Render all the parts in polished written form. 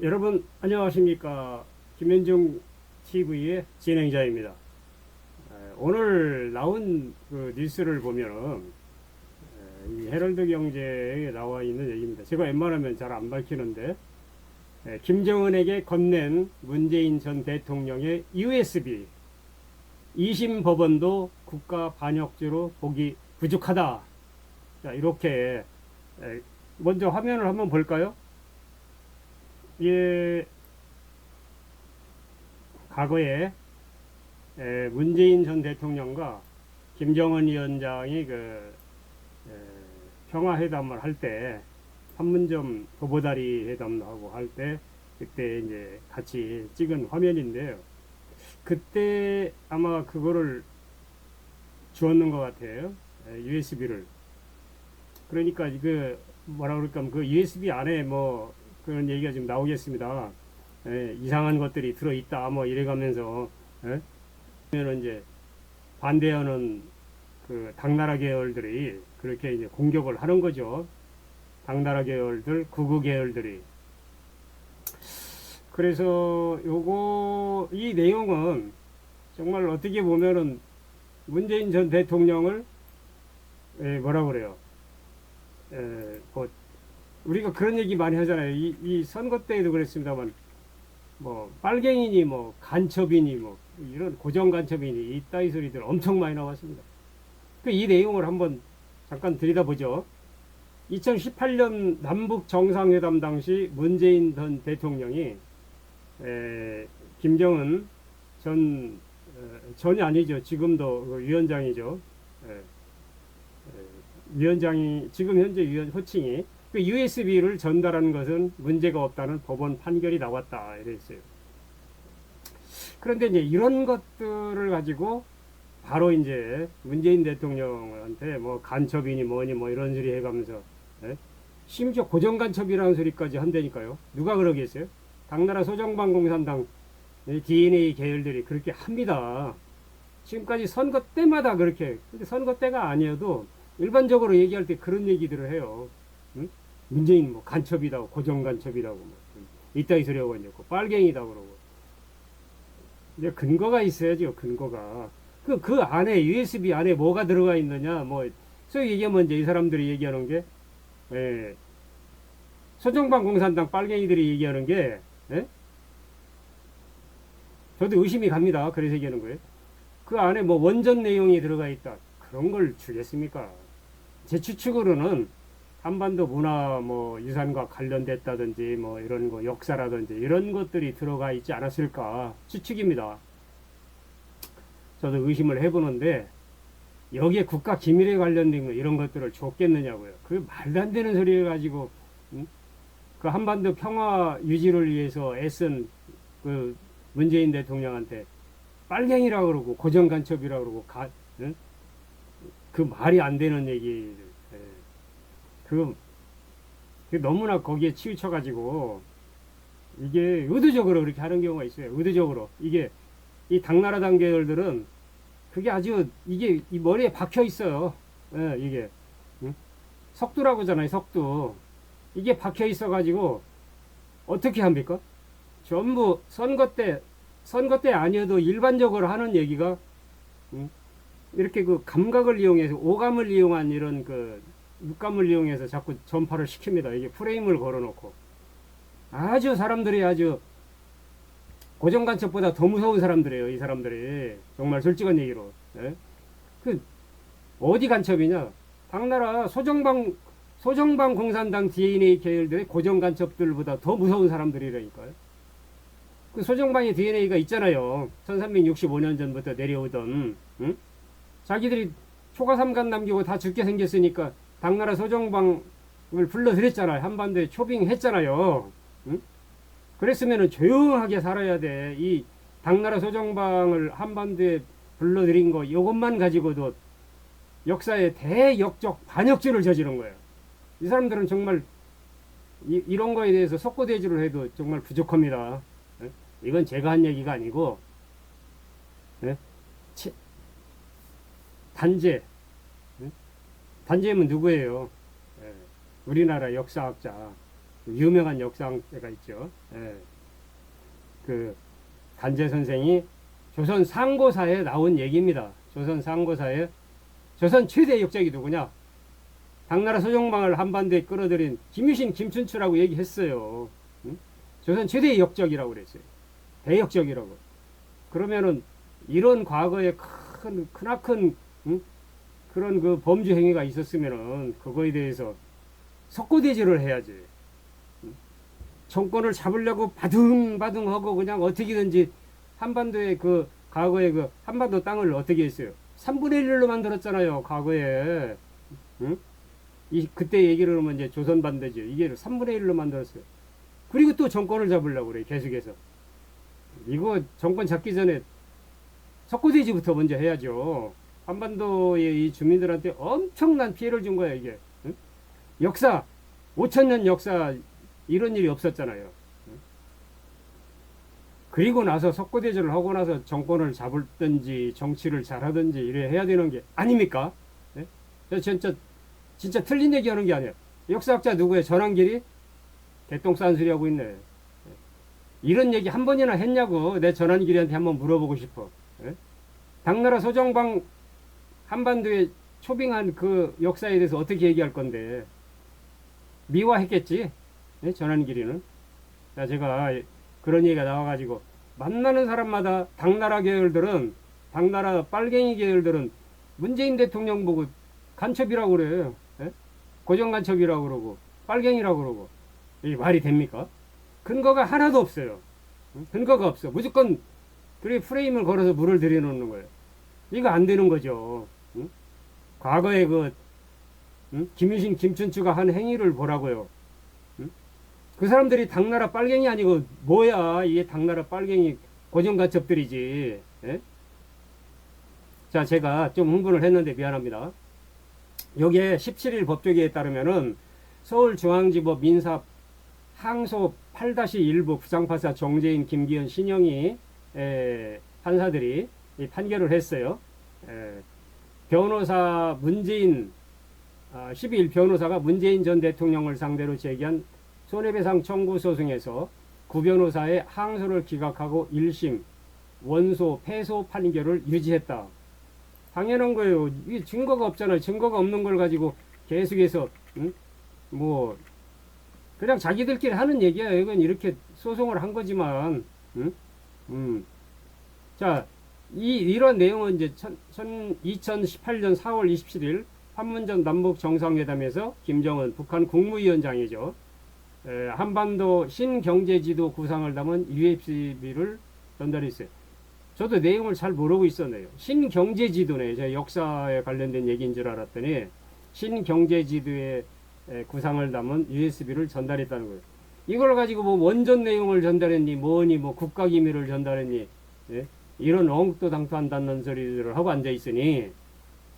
여러분 안녕하십니까. 김현중 TV의 진행자입니다. 오늘 나온 그 뉴스를 보면은 이 헤럴드 경제에 나와 있는 얘기입니다. 제가 웬만하면 잘 안 밝히는데 김정은에게 건넨 문재인 전 대통령의 USB 2심 법원도 국가 반역죄로 보기 부족하다. 자, 이렇게 먼저 화면을 한번 볼까요? 예, 과거에 문재인 전 대통령과 김정은 위원장이 평화회담을 할 때, 판문점 도보다리 회담도 하고 할 때, 그때 이제 같이 찍은 화면인데요. 그때 아마 그거를 주었는 것 같아요. USB를. 그러니까 뭐라 그럴까, 그 USB 안에 뭐 그런 얘기가 지금 나오겠습니다. 이상한 것들이 들어있다, 뭐 이래가면서, 그러면 이제 반대하는 그 당나라 계열들이 그렇게 이제 공격을 하는 거죠. 당나라 계열들, 극우 계열들이. 그래서 이 내용은 정말 어떻게 보면은 문재인 전 대통령을 뭐라 그래요. 뭐 우리가 그런 얘기 많이 하잖아요. 이 선거 때에도 그랬습니다만, 뭐 빨갱이니 뭐 간첩이니 뭐 이런 고정 간첩이니 이따위 소리들 엄청 많이 나왔습니다. 이 내용을 한번 잠깐 들여다보죠. 2018년 남북 정상회담 당시 문재인 전 대통령이 김정은 전이 아니죠. 지금도 그 위원장이죠. 위원장이 지금 현재 호칭이 USB를 전달하는 것은 문제가 없다는 법원 판결이 나왔다 이랬어요. 그런데 이제 이런 것들을 가지고 바로 이제 문재인 대통령한테 뭐 간첩이니 뭐니 뭐 이런 소리 해가면서 심지어 고정 간첩이라는 소리까지 한다니까요. 누가 그러겠어요? 당나라 소정방 공산당 DNA 계열들이 그렇게 합니다. 지금까지 선거 때마다 그렇게. 근데 선거 때가 아니어도 일반적으로 얘기할 때 그런 얘기들을 해요. 응? 문재인 뭐 간첩이라고, 고정 간첩이라고, 뭐 이따위 소리하고 이제 빨갱이다 그러고. 이제 근거가 있어야죠. 근거가. 그 안에 USB 안에 뭐가 들어가 있느냐, 뭐 소위 얘기하면 이제 이 사람들이 얘기하는 게 소정방 공산당 빨갱이들이 얘기하는 게 저도 의심이 갑니다. 그래서 얘기하는 거예요. 그 안에 뭐 원전 내용이 들어가 있다. 그런 걸 주겠습니까? 제 추측으로는 한반도 문화 뭐 유산과 관련됐다든지 뭐 이런 거 역사라든지 이런 것들이 들어가 있지 않았을까 추측입니다. 저도 의심을 해보는데 여기에 국가 기밀에 관련된 거 이런 것들을 줬겠느냐고요. 그 말도 안 되는 소리를 가지고 그 한반도 평화 유지를 위해서 애쓴 그 문재인 대통령한테 빨갱이라고 그러고 고정 간첩이라고 그러고 그 말이 안 되는 얘기. 그 너무나 거기에 치우쳐 가지고 이게 의도적으로 그렇게 하는 경우가 있어요. 의도적으로. 이게 이 당나라 당 계열들은 그게 아주 이게 이 머리에 박혀 있어요. 이게 석두라고 하잖아요. 석두. 이게 박혀 있어 가지고 어떻게 합니까? 전부 선거 때 아니어도 일반적으로 하는 얘기가 이렇게 그 감각을 이용해서 오감을 이용한 이런 그 육감을 이용해서 자꾸 전파를 시킵니다. 이게 프레임을 걸어놓고 아주 사람들이 아주 고정 간첩보다 더 무서운 사람들이에요. 이 사람들이 정말 솔직한 얘기로. 그 어디 간첩이냐? 당나라 소정방 공산당 DNA 계열들의 고정 간첩들보다 더 무서운 사람들이라니까요. 그 소정방의 DNA가 있잖아요. 1365년 전부터 내려오던. 자기들이 초가삼간 남기고 다 죽게 생겼으니까 당나라 소정방을 불러들였잖아요. 한반도에 초빙했잖아요. 그랬으면 조용하게 살아야 돼. 이 당나라 소정방을 한반도에 불러들인 거 이것만 가지고도 역사에 대역적 반역죄를 저지른 거예요. 이 사람들은 정말 이런 거에 대해서 속고대주를 해도 정말 부족합니다. 이건 제가 한 얘기가 아니고 단재. 단재면 누구예요? 우리나라 역사학자 유명한 역사가 있죠. 예. 그 간제 선생이 조선 상고사에 나온 얘기입니다. 조선 상고사에 조선 최대 역적이 누구냐? 당나라 소정방을 한반도에 끌어들인 김유신, 김춘추라고 얘기했어요. 응? 조선 최대 역적이라고 그랬어요. 대역적이라고. 그러면은 이런 과거에 크나큰 응? 그런 그 범죄 행위가 있었으면은 그거에 대해서 석고대죄를 해야지. 응? 정권을 잡으려고 바둥바둥하고 그냥 어떻게든지 한반도의 그 과거에 그 한반도 땅을 어떻게 했어요? 3분의 1로 만들었잖아요. 과거에. 응? 그때 얘기를 하면 이제 조선반대죠. 이게 3분의 1로 만들었어요. 그리고 또 정권을 잡으려고 그래. 계속해서. 이거 정권 잡기 전에 석고대지부터 먼저 해야죠. 한반도의 이 주민들한테 엄청난 피해를 준 거야, 이게. 응? 역사, 5천년 역사, 이런 일이 없었잖아요. 응? 그리고 나서 석고대죄를 하고 나서 정권을 잡을든지 정치를 잘하든지 이래 해야 되는 게 아닙니까? 네? 진짜 틀린 얘기 하는 게 아니야. 역사학자 누구예요? 전환길이? 개똥 싼 소리 하고 있네. 이런 얘기 한 번이나 했냐고 내 전환길이한테 한번 물어보고 싶어. 예? 당나라 소정방 한반도에 초빙한 그 역사에 대해서 어떻게 얘기할 건데 미화했겠지. 예? 전환길이는. 자, 제가 그런 얘기가 나와가지고 만나는 사람마다 당나라 계열들은 당나라 빨갱이 계열들은 문재인 대통령 보고 간첩이라고 그래요. 예? 고정간첩이라고 그러고 빨갱이라고 그러고 이게 말이 됩니까? 근거가 하나도 없어요. 근거가 없어. 무조건 그렇게 프레임을 걸어서 물을 들여놓는 거예요. 이거 안 되는 거죠. 응? 과거에 김유신, 김춘추가 한 행위를 보라고요. 응? 그 사람들이 당나라 빨갱이 아니고 뭐야? 이게 당나라 빨갱이 고정간첩들이지. 예? 자, 제가 좀 흥분을 했는데 미안합니다. 여기에 17일 법조계에 따르면은 서울중앙지법 민사 항소 8-1부 부장판사 정재인, 김기현, 신영희 판사들이 판결을 했어요. 변호사 문재인 12일 변호사가 문재인 전 대통령을 상대로 제기한 손해배상 청구 소송에서 구 변호사의 항소를 기각하고 1심 원소 패소 판결을 유지했다. 당연한 거예요. 이게 증거가 없잖아요. 증거가 없는 걸 가지고 계속해서 뭐 그냥 자기들끼리 하는 얘기야. 이건 이렇게 소송을 한 거지만, 자, 이런 내용은 이제 2018년 4월 27일 판문점 남북 정상회담에서 김정은 북한 국무위원장이죠. 한반도 신경제지도 구상을 담은 USB를 전달했어요. 저도 내용을 잘 모르고 있었네요. 신경제지도네. 제가 역사에 관련된 얘기인 줄 알았더니 신경제지도에 구상을 담은 USB를 전달했다는 거예요. 이걸 가지고 뭐 원전 내용을 전달했니, 뭐니, 뭐 국가기밀을 전달했니, 예? 이런 엉뚱당투한다는 소리들을 하고 앉아 있으니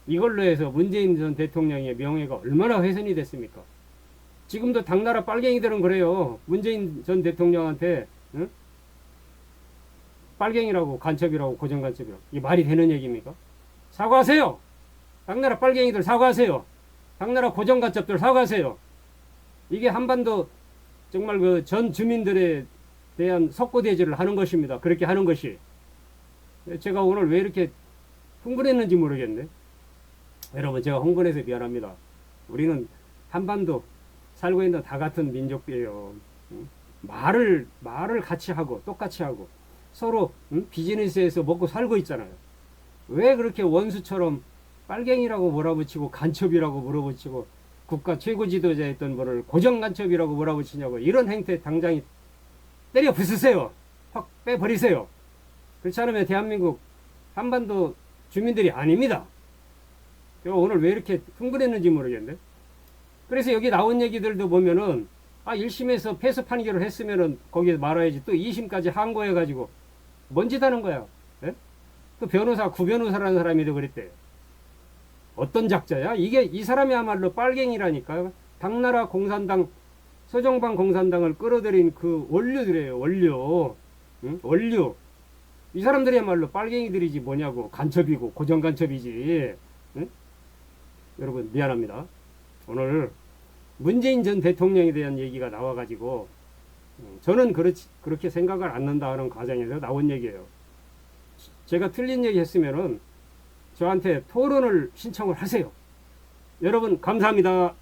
이걸로 해서 문재인 전 대통령의 명예가 얼마나 훼손이 됐습니까? 지금도 당나라 빨갱이들은 그래요. 문재인 전 대통령한테 응? 빨갱이라고 간첩이라고 고정간첩이라고 이게 말이 되는 얘기입니까? 사과하세요. 당나라 빨갱이들 사과하세요. 당나라 고정간첩들 사과하세요. 이게 한반도 정말 그 전 주민들에 대한 석고대죄를 하는 것입니다. 그렇게 하는 것이. 제가 오늘 왜 이렇게 흥분했는지 모르겠네. 여러분, 제가 흥분해서 미안합니다. 우리는 한반도 살고 있는 다 같은 민족이에요. 말을 같이 하고 똑같이 하고 서로 비즈니스에서 먹고 살고 있잖아요. 왜 그렇게 원수처럼 빨갱이라고 몰아붙이고 간첩이라고 몰아붙이고 국가 최고 지도자였던 뭐를 고정간첩이라고 몰아붙이냐고. 이런 행태 당장 때려 부수세요. 확 빼버리세요. 그렇지 않으면 대한민국 한반도 주민들이 아닙니다. 오늘 왜 이렇게 흥분했는지 모르겠네. 그래서 여기 나온 얘기들도 보면은 1심에서 패소 판결을 했으면은 거기에 말아야지 또 2심까지 항고해가지고 뭔 짓 하는 거야. 예? 또 구변호사라는 사람이도 그랬대요. 어떤 작자야? 이 사람이야말로 빨갱이라니까요. 당나라 공산당, 소정방 공산당을 끌어들인 그 원류들이에요. 원류. 응? 원류. 이 사람들이야말로 빨갱이들이지 뭐냐고. 간첩이고 고정간첩이지. 응? 여러분 미안합니다. 오늘 문재인 전 대통령에 대한 얘기가 나와가지고 저는 그렇게 생각을 않는다 하는 과정에서 나온 얘기예요. 제가 틀린 얘기 했으면은 저한테 토론을 신청을 하세요. 여러분 감사합니다.